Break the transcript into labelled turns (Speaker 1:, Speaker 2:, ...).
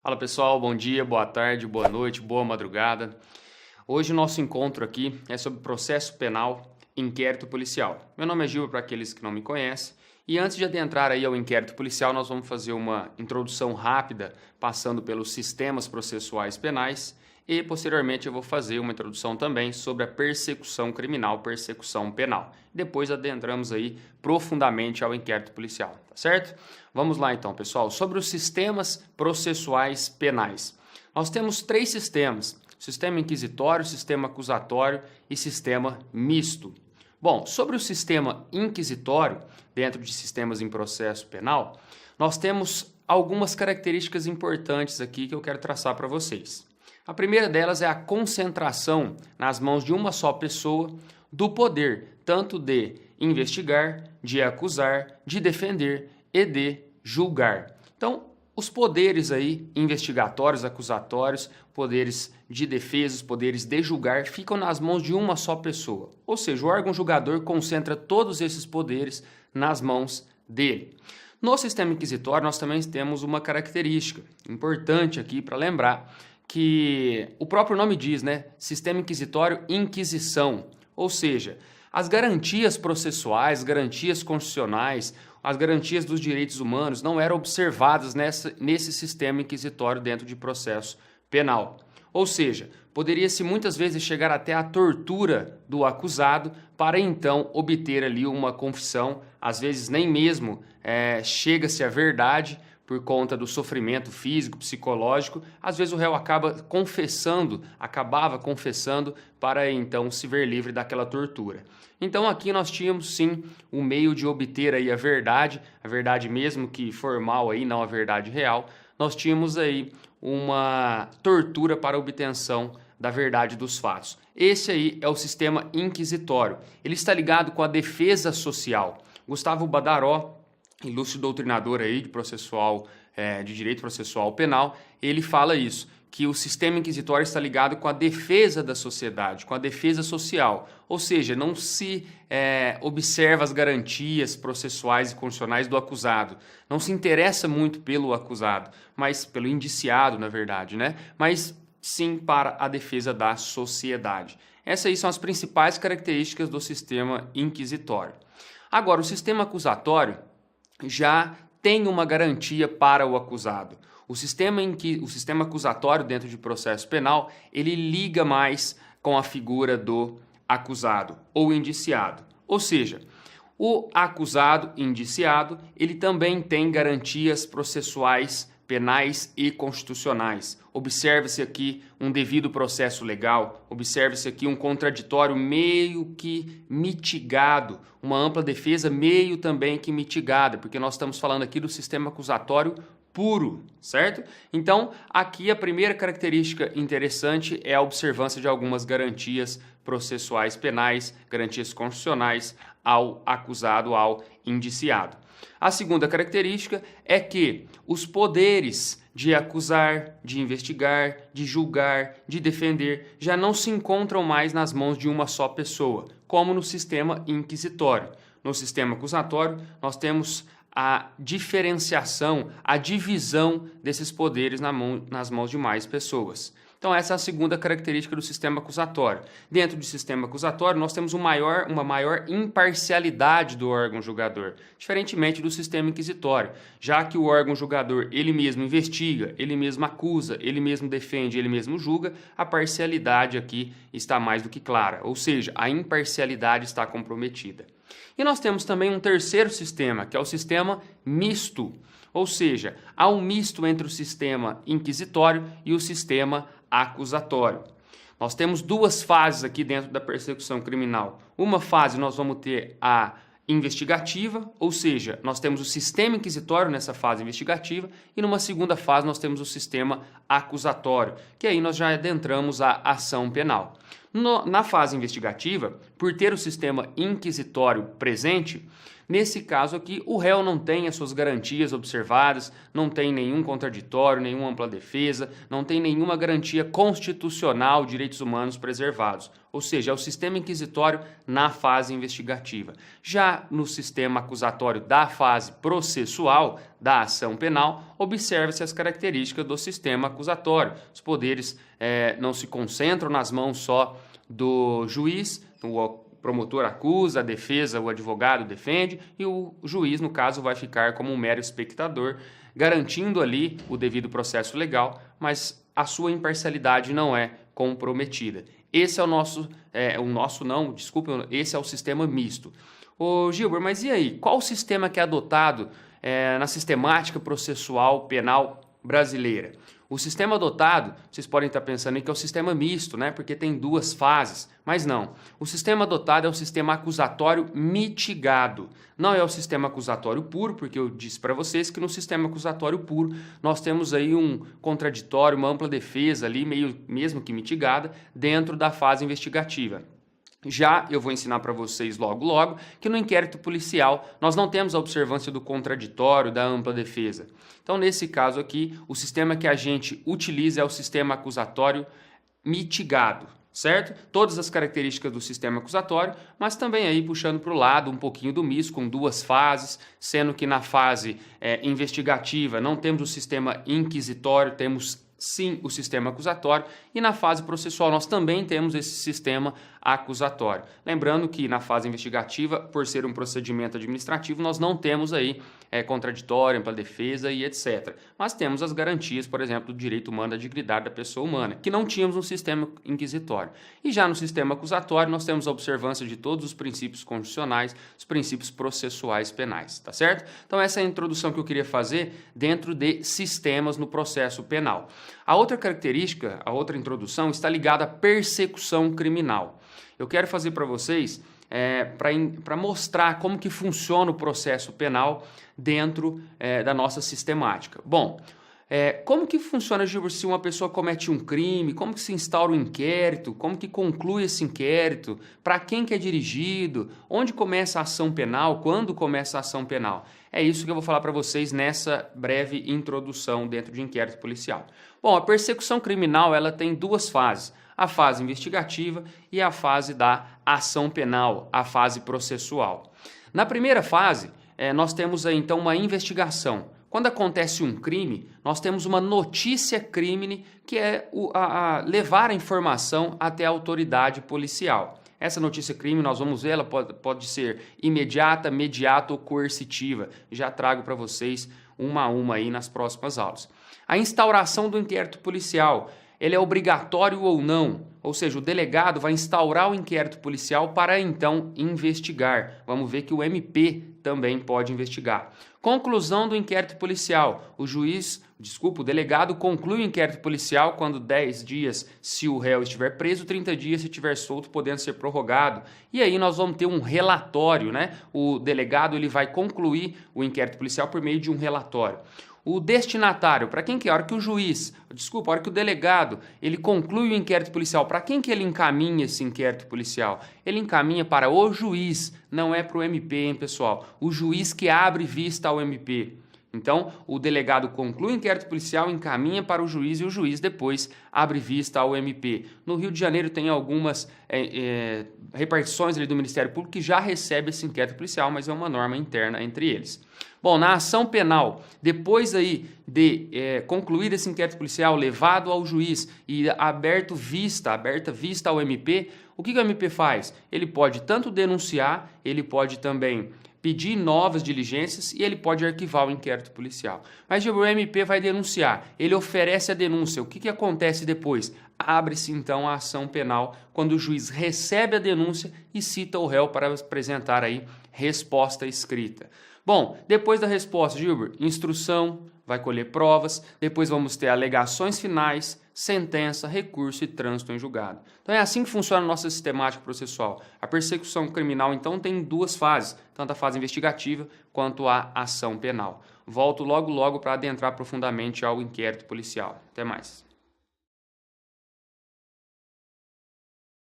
Speaker 1: Fala pessoal, bom dia, boa tarde, boa noite, boa madrugada. Hoje o nosso encontro aqui é sobre processo penal, inquérito policial. Meu nome é Gil, para aqueles que não me conhecem, e antes de adentrar aí ao inquérito policial, nós vamos fazer uma introdução rápida, passando pelos sistemas processuais penais, e posteriormente eu vou fazer uma introdução também sobre a persecução criminal, persecução penal. Depois adentramos aí profundamente ao inquérito policial, tá certo? Vamos lá então, pessoal, sobre os sistemas processuais penais. Nós temos três sistemas: sistema inquisitório, sistema acusatório e sistema misto. Bom, sobre o sistema inquisitório, dentro de sistemas em processo penal, nós temos algumas características importantes aqui que eu quero traçar para vocês. A primeira delas é a concentração nas mãos de uma só pessoa do poder, tanto de investigar, de acusar, de defender e de julgar. Então, os poderes aí, investigatórios, acusatórios, poderes de defesa, os poderes de julgar, ficam nas mãos de uma só pessoa. Ou seja, o órgão julgador concentra todos esses poderes nas mãos dele. No sistema inquisitório, nós também temos uma característica importante aqui para lembrar, que o próprio nome diz, né? Sistema inquisitório, inquisição. Ou seja, as garantias processuais, garantias constitucionais, as garantias dos direitos humanos não eram observadas nesse sistema inquisitório dentro de processo penal. Ou seja, poderia-se muitas vezes chegar até a tortura do acusado para então obter ali uma confissão. Às vezes nem mesmo chega-se à verdade por conta do sofrimento físico, psicológico. Às vezes o réu acabava confessando para então se ver livre daquela tortura. Então aqui nós tínhamos sim o meio de obter aí a verdade mesmo que formal aí, não a verdade real. Nós tínhamos aí uma tortura para a obtenção da verdade dos fatos. Esse aí é o sistema inquisitório. Ele está ligado com a defesa social. Gustavo Badaró, ilustre doutrinador aí de direito processual penal, ele fala isso, que o sistema inquisitório está ligado com a defesa da sociedade, com a defesa social. Ou seja, não se observa as garantias processuais e constitucionais do acusado. Não se interessa muito pelo acusado, mas pelo indiciado, na verdade, né? Mas sim para a defesa da sociedade. Essas aí são as principais características do sistema inquisitório. Agora, o sistema acusatório já tem uma garantia para o acusado. O sistema acusatório dentro de processo penal, ele liga mais com a figura do acusado ou indiciado. Ou seja, o acusado indiciado, ele também tem garantias processuais penais e constitucionais. Observe-se aqui um devido processo legal, observe-se aqui um contraditório meio que mitigado, uma ampla defesa meio também que mitigada, porque nós estamos falando aqui do sistema acusatório puro, certo? Então, aqui a primeira característica interessante é a observância de algumas garantias processuais penais, garantias constitucionais ao acusado, ao indiciado. A segunda característica é que os poderes de acusar, de investigar, de julgar, de defender já não se encontram mais nas mãos de uma só pessoa, como no sistema inquisitório. No sistema acusatório, nós temos a diferenciação, a divisão desses poderes nas mãos de mais pessoas. Então essa é a segunda característica do sistema acusatório. Dentro do sistema acusatório nós temos uma maior imparcialidade do órgão julgador, diferentemente do sistema inquisitório, já que o órgão julgador ele mesmo investiga, ele mesmo acusa, ele mesmo defende, ele mesmo julga, a parcialidade aqui está mais do que clara, ou seja, a imparcialidade está comprometida. E nós temos também um terceiro sistema, que é o sistema misto, ou seja, há um misto entre o sistema inquisitório e o sistema acusatório. Nós temos duas fases aqui dentro da persecução criminal. Uma fase nós vamos ter a investigativa, ou seja, nós temos o sistema inquisitório nessa fase investigativa e numa segunda fase nós temos o sistema acusatório, que aí nós já adentramos a ação penal. Na fase investigativa, por ter o sistema inquisitório presente, nesse caso aqui, o réu não tem as suas garantias observadas, não tem nenhum contraditório, nenhuma ampla defesa, não tem nenhuma garantia constitucional de direitos humanos preservados. Ou seja, é o sistema inquisitório na fase investigativa. Já no sistema acusatório da fase processual, da ação penal, observa-se as características do sistema acusatório. Os poderes não se concentram nas mãos só do juiz, o promotor acusa, a defesa, o advogado defende e o juiz, no caso, vai ficar como um mero espectador, garantindo ali o devido processo legal, mas a sua imparcialidade não é comprometida. Esse é esse é o sistema misto. Ô Gilber, mas e aí? Qual o sistema que é adotado na sistemática processual penal brasileira? O sistema adotado, vocês podem estar pensando que é o sistema misto, né? Porque tem duas fases, mas não. O sistema adotado é o sistema acusatório mitigado. Não é o sistema acusatório puro, porque eu disse para vocês que no sistema acusatório puro nós temos aí um contraditório, uma ampla defesa ali, mesmo que mitigada, dentro da fase investigativa. Já eu vou ensinar para vocês logo que no inquérito policial nós não temos a observância do contraditório, da ampla defesa. Então, nesse caso aqui, o sistema que a gente utiliza é o sistema acusatório mitigado, certo? Todas as características do sistema acusatório, mas também aí puxando para o lado um pouquinho do misto, com duas fases, sendo que na fase investigativa não temos o sistema inquisitório, temos sim o sistema acusatório, e na fase processual nós também temos esse sistema acusatório. Lembrando que na fase investigativa, por ser um procedimento administrativo, nós não temos aí contraditório, ampla defesa e etc. Mas temos as garantias, por exemplo, do direito humano, da dignidade da pessoa humana, que não tínhamos no sistema inquisitório. E já no sistema acusatório, nós temos a observância de todos os princípios constitucionais, os princípios processuais penais, tá certo? Então essa é a introdução que eu queria fazer dentro de sistemas no processo penal. A outra característica, a outra introdução, está ligada à persecução criminal. Eu quero fazer para vocês, para mostrar como que funciona o processo penal dentro da nossa sistemática. Bom, como que funciona, Gilberto, se uma pessoa comete um crime? Como que se instaura um inquérito? Como que conclui esse inquérito? Para quem que é dirigido? Onde começa a ação penal? Quando começa a ação penal? É isso que eu vou falar para vocês nessa breve introdução dentro de inquérito policial. Bom, a persecução criminal ela tem duas fases. A fase investigativa e a fase da ação penal, a fase processual. Na primeira fase, nós temos aí, então uma investigação. Quando acontece um crime, nós temos uma notícia crime, que é levar a informação até a autoridade policial. Essa notícia crime, nós vamos ver, ela pode ser imediata, mediata ou coercitiva. Já trago para vocês uma a uma aí nas próximas aulas. A instauração do inquérito policial, ele é obrigatório ou não? Ou seja, o delegado vai instaurar o inquérito policial para então investigar. Vamos ver que o MP também pode investigar. Conclusão do inquérito policial. O delegado conclui o inquérito policial quando 10 dias se o réu estiver preso, 30 dias se estiver solto, podendo ser prorrogado. E aí nós vamos ter um relatório, né? O delegado ele vai concluir o inquérito policial por meio de um relatório. O destinatário, para quem que é? A hora que o delegado, ele conclui o inquérito policial, para quem que ele encaminha esse inquérito policial? Ele encaminha para o juiz, não é para o MP, hein, pessoal? O juiz que abre vista ao MP. Então, o delegado conclui o inquérito policial, encaminha para o juiz e o juiz depois abre vista ao MP. No Rio de Janeiro tem algumas repartições ali do Ministério Público que já recebe esse inquérito policial, mas é uma norma interna entre eles. Bom, na ação penal, depois aí de concluir esse inquérito policial, levado ao juiz e aberta vista ao MP, o que o MP faz? Ele pode tanto denunciar, ele pode também pedir novas diligências e ele pode arquivar o inquérito policial. Mas o MP vai denunciar, ele oferece a denúncia. O que acontece depois? Abre-se então a ação penal quando o juiz recebe a denúncia e cita o réu para apresentar aí resposta escrita. Bom, depois da resposta, Gilbert, instrução, vai colher provas, depois vamos ter alegações finais, sentença, recurso e trânsito em julgado. Então é assim que funciona a nossa sistemática processual. A persecução criminal, então, tem duas fases, tanto a fase investigativa quanto a ação penal. Volto logo para adentrar profundamente ao inquérito policial. Até mais.